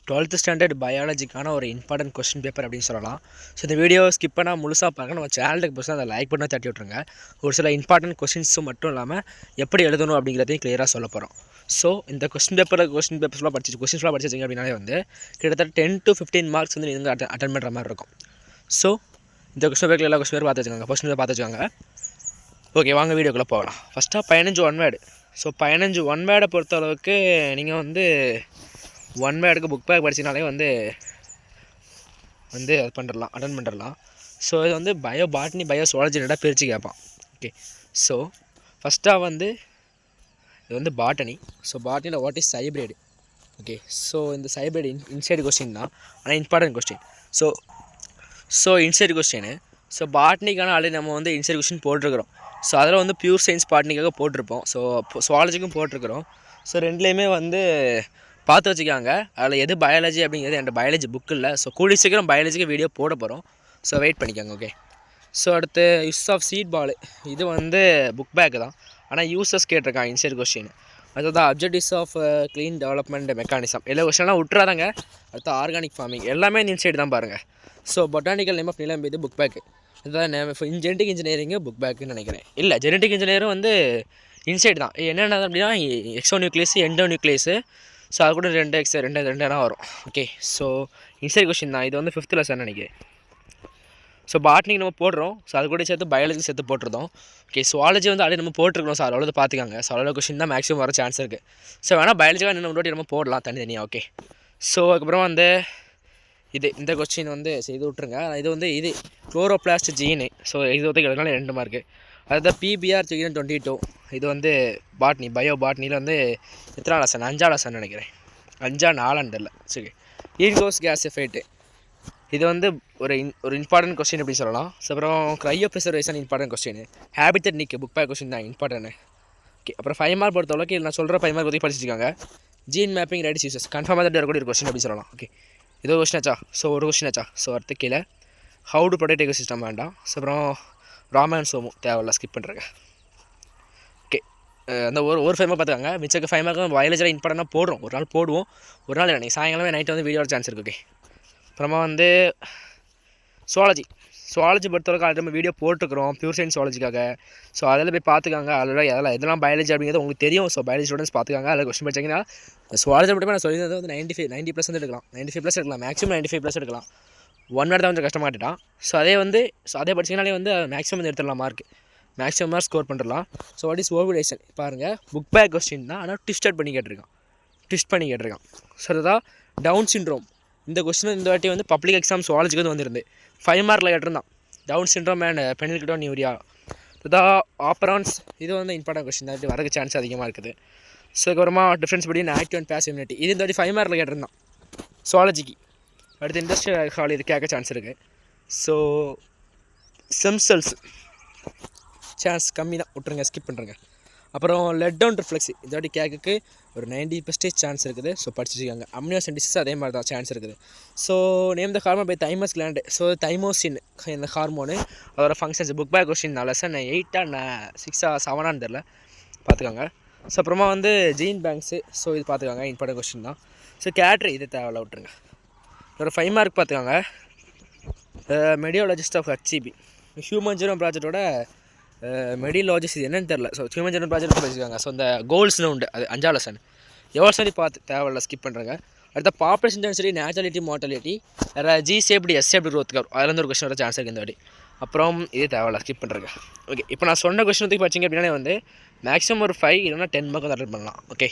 12th standard பயாலஜிக்கான ஒரு important question paper அப்படின்னு சொல்லலாம். ஸோ இந்த வீடியோ ஸ்கிப் பண்ணால் முழுசாக பாருங்க. நம்ம சேனலுக்கு புதுசாக அதை லைக் பண்ணி தட்டி விட்ருங்க. ஒரு சில இம்பார்ட்டன்ட் கொஸ்டின்ஸும் மட்டும் இல்லாமல் எப்படி எழுதணும் அப்படிங்கிறதையும் கிளியராக சொல்ல போகிறோம். ஸோ இந்த கொஸ்டின்ஸ்லாம் கொஸ்டின்ஸ்லாம் படிச்சிங்க அப்படின்னாலே வந்து கிட்டத்தட்ட 10 to 15 மார்க்ஸ் வந்து நீங்கள் அட்டன் பண்ணுற மாதிரி இருக்கும். ஸோ இந்த கொஸ்டின் பேப்பரில் எல்லா கொஸ்டின் பேர் பார்த்து வச்சுக்கோங்க. கொஸ்டின் பேர் பார்த்து வச்சுக்கோங்க. ஓகே, வாங்க வீடியோக்குள்ளே போகலாம். ஃபஸ்ட்டாக 15 ஒன் வேர்டு. ஸோ 15 ஒன் வேர்டை பொறுத்த அளவுக்கு நீங்கள் வந்து ஒன் வேர்டுக்கு புக் பேக் படிச்சினாலே வந்து அது பண்ணிடலாம், அட்டன் பண்ணிடலாம். ஸோ இது வந்து பாட்னி சுவாலஜி ரெண்டாக பிரித்து கேட்பான். ஓகே, ஸோ ஃபஸ்ட்டாக வந்து இது வந்து பாட்டனி. ஸோ பாட்டனியில் what is hybrid? Okay, so இந்த ஹைப்ரிட் இன்சைடு கொஸ்டின் தான், ஆனால் important question. So inside question. So பாட்னிக்கான ஆல்ரெடி நம்ம வந்து இன்சைடு கொஸ்டின் போட்டிருக்கிறோம். ஸோ அதில் வந்து பியூர் சயின்ஸ் பாட்னிக்காக போட்டிருப்போம். ஸோ சுவாலஜிக்கும் போட்டிருக்கிறோம். ஸோ ரெண்டுலேயுமே வந்து பார்த்து வச்சுக்காங்க. அதில் எது பயாலஜி அப்படிங்கிறது என்கிட்ட பயாலஜி புக் இல்லை. ஸோ கூடிய சீக்கிரம் பயாலஜிக்கு வீடியோ போட போகிறோம். ஸோ வெயிட் பண்ணிக்கோங்க. ஓகே, ஸோ அடுத்து யூஸ் ஆஃப் சீட் பால். இது வந்து புக் பேக் தான், ஆனால் யூசஸ் கேட்டிருக்காங்க இன்சைட் கொஸ்டின். அதுதான் objectives of clean development mechanism. எல்லா கொஸ்டின்லாம் விட்டுறாதாங்க. அடுத்து ஆர்கானிக் ஃபார்மிங் எல்லாமே இந்த இன்சைட் தான் பாருங்கள். ஸோ பொட்டானிக்கல் நேம் ஆஃப் நிலம் இது புக் பேக்கு. இதுதான் ஜெனட்டிக் இன்ஜினியரிங்கு புக் பேக்குன்னு நினைக்கிறேன். இல்லை, ஜெனட்டிக் இன்ஜினியரும் வந்து இன்சைட் தான். என்னென்ன அப்படின்னா Exo nucleus, endo nucleus. So அது கூட 2x 2 வரும். ஓகே, ஸோ இன்சைட் கொஸ்டின் தான். இது வந்து 5th லெசன் நினைக்கிறேன். ஸோ பாட்னிக்கு நம்ம போடுறோம். ஸோ அது கூட சேர்த்து பயாலஜி சேர்த்து போட்டிருந்தோம். ஓகே, சுவாலஜி வந்து ஆல்ரெடி நம்ம போட்டிருக்கோம். ஸோ அவ்வளோ பார்த்துக்காங்க. ஸோ அவ்வளோ கொஸ்டின் தான் மேக்ஸிமம் வர சான்ஸ் இருக்குது. ஸோ வேணால் பயாலஜிக்காக இன்னும் நம்ம போடலாம் தனித்தனியாக. ஓகே, ஸோ அதுக்கப்புறம் வந்து இந்த கொஸ்டின் வந்து செய்து விட்ருங்க. இது வந்து குளோரோபிளாஸ்ட் ஜீனு. ஸோ இது வந்து எழுதினால 2 மார்க்கு. அதுதான் PBR 22. இது வந்து பாட்னி, பாட்னியில் வந்து எத்தனை லெசன்? 5ஆம் லெசன் நினைக்கிறேன். 5ஆ 4ஆன்னு தெரில. சரி, ஈர்கோஸ் கேஸ் எஃபெக்ட். இது வந்து ஒரு இம்பார்ட்டன்ட் கொஸ்டின் அப்படின்னு சொல்லலாம். ஸோ அப்புறம் cryopreservation important question. Habit technique book back question தான் இம்பார்ட்டன்ட். ஓகே, அப்புறம் 5 மார்க் பொறுத்தளவுக்கு நான் சொல்கிற 5 மார்க் பற்றி படிச்சிருக்காங்க. ஜீன் மேப்பிங் ரேடிஸ் யூசஸ் கன்ஃபார்மாக தான் இருக்கக்கூடிய ஒரு கொஸ்டின் அப்படின்னு சொல்லலாம். ஓகே, இது ஒரு கொஸ்டின் ஆச்சா? ஸோ ஒரு கொஸ்டின் ஆச்சா? ஸோ அடுத்து கீழே how to protect echo system வேண்டாம். ஸோ அப்புறம் ராமன் சோமு தேவையில்ல, ஸ்கிப் பண்ணுறேங்க. ஓகே, அந்த ஒரு 5 மார்க் பார்த்துக்காங்க. மிச்சக்கு 5 மார்க் பயாலஜியில் இம்பார்ட்டனாக போடுறோம். ஒரு நாள் போடுவோம், ஒரு நாள் இல்லை, சாயங்காலமே நைட்டு வந்து வீடியோ சான்ஸ் இருக்குது. ஓகே, அப்புறமா வந்து சுவாலஜி பொறுத்தவரைக்கும் ஆல்ரெடி நம்ம வீடியோ போட்டுருக்குறோம் பியூர் சயின்ஸ் சுவாலஜிக்காக. ஸோ அதில் போய் பார்த்துக்காங்க. அதில் எதெல்லாம் பயாலஜி அப்படிங்கிறது உங்களுக்கு தெரியும். ஸோ பயாலஜி ஸ்டூடெண்ட்ஸ் பார்த்துக்காங்க. அதில் கொஸ்டின் படிச்சிங்கன்னா சுவாலஜி மட்டுமே நான் சொல்லியிருந்தது வந்து 90+ எடுக்கலாம். 95+ எடுக்கலாம். மேக்ஸிமம் 95+ எடுக்கலாம். ஒன் வேர்டு தான் கொஞ்சம் கஷ்டமாகிட்டான். ஸோ அதே படிச்சிங்கனாலே வந்து மேக்ஸிமம் வந்து எடுத்துடலாம். மேக்ஸிமம் மார்க் ஸ்கோர் பண்ணிடலாம். ஸோ வாட் இஸ் ஓவலேஷன் பாருங்கள். புக் பேக் கொஸ்டின் தான், ஆனால் ட்விஸ்ட் பண்ணி கேட்டிருக்கான். ஸோ அதுதான் டவுன் சிண்ட்ரோம். இந்த கொஸ்டின் இந்த வாட்டி வந்து பப்ளிக் எக்ஸாம் சுவாலஜிக்கு வந்து வந்துருந்து 5 மார்க்கில் கேட்டிருந்தான். Down syndrome and phenylketonuria. இதுதான் ஆப்பரான்ஸ். இது வந்து இம்பார்ட்டன்ட் கொஸ்டின் தான், வரக்கு சான்ஸ் அதிகமாக இருக்குது. ஸோ அதுக்கப்புறமா difference between active and passive immunity. இது இந்த வாட்டி 5 மார்க்கில் கேட்டிருந்தான் சுவாலஜிக்கு. அடுத்து இண்டஸ்ட்ரியல் ஹால் இது கேட்க சான்ஸ் இருக்குது. ஸோ செல்ஸ் சான்ஸ் கம்மி தான், விட்டுருங்க, ஸ்கிப் பண்ணுறேங்க. அப்புறம் லெட் டவுன் ரிஃப்ளெக்ஸ் இந்த வாட்டி கேட்குக்கு ஒரு 90% சான்ஸ் இருக்குது. ஸோ படிச்சுக்காங்க. அம்னியோசென்டிசிஸ் அதே மாதிரி தான் சான்ஸ் இருக்குது. So name the hormone by thymus gland. So thymosin இந்த ஹார்மோனு அதோட functions book back question lesson 8ஆ 6ஆ 7ஆன்னு தெரில, பார்த்துக்காங்க. ஸோ அப்புறமா வந்து ஜீன் பேங்க்ஸு. ஸோ இது பார்த்துக்காங்க, இம்பார்ட்டன்ட் கொஸ்டின் தான். ஸோ கேட்ரி இது தேவையில்ல, விட்டுருங்க. ஒரு 5 மார்க் பார்த்துக்காங்க. Methodologist of HCB human genome ப்ராஜெக்டோட மெடியாலஜிஸ்ட் இது என்னன்னு தெரில. ஸோ ஹியூமன் ஜீனோம் ப்ராஜெக்ட் படிச்சிருக்காங்க. ஸோ இந்த கோல்ஸ்னு உண்டு, அது 5ஆம் லெசன். எவ்வளோ சரி பார்த்து தேவையில்ல, ஸ்கிப் பண்ணுறேங்க. அடுத்த population density, natality, mortality, G shaped S shaped க்ரோத்துக்கு வரும். அதில் வந்து ஒரு கொஸ்டின் வர சான்ஸ் இருக்குது இந்த வாட்டி. அப்புறம் இது தேவையில்ல, ஸ்கிப் பண்ணுறேங்க. ஓகே, இப்போ நான் சொன்ன கொஸ்டின் பற்றி படிச்சிங்க அப்படின்னா வந்து மேக்ஸிமம் ஒரு 5 இல்லைனா 10 மார்க் வந்து அட்டன் பண்ணலாம். ஓகே.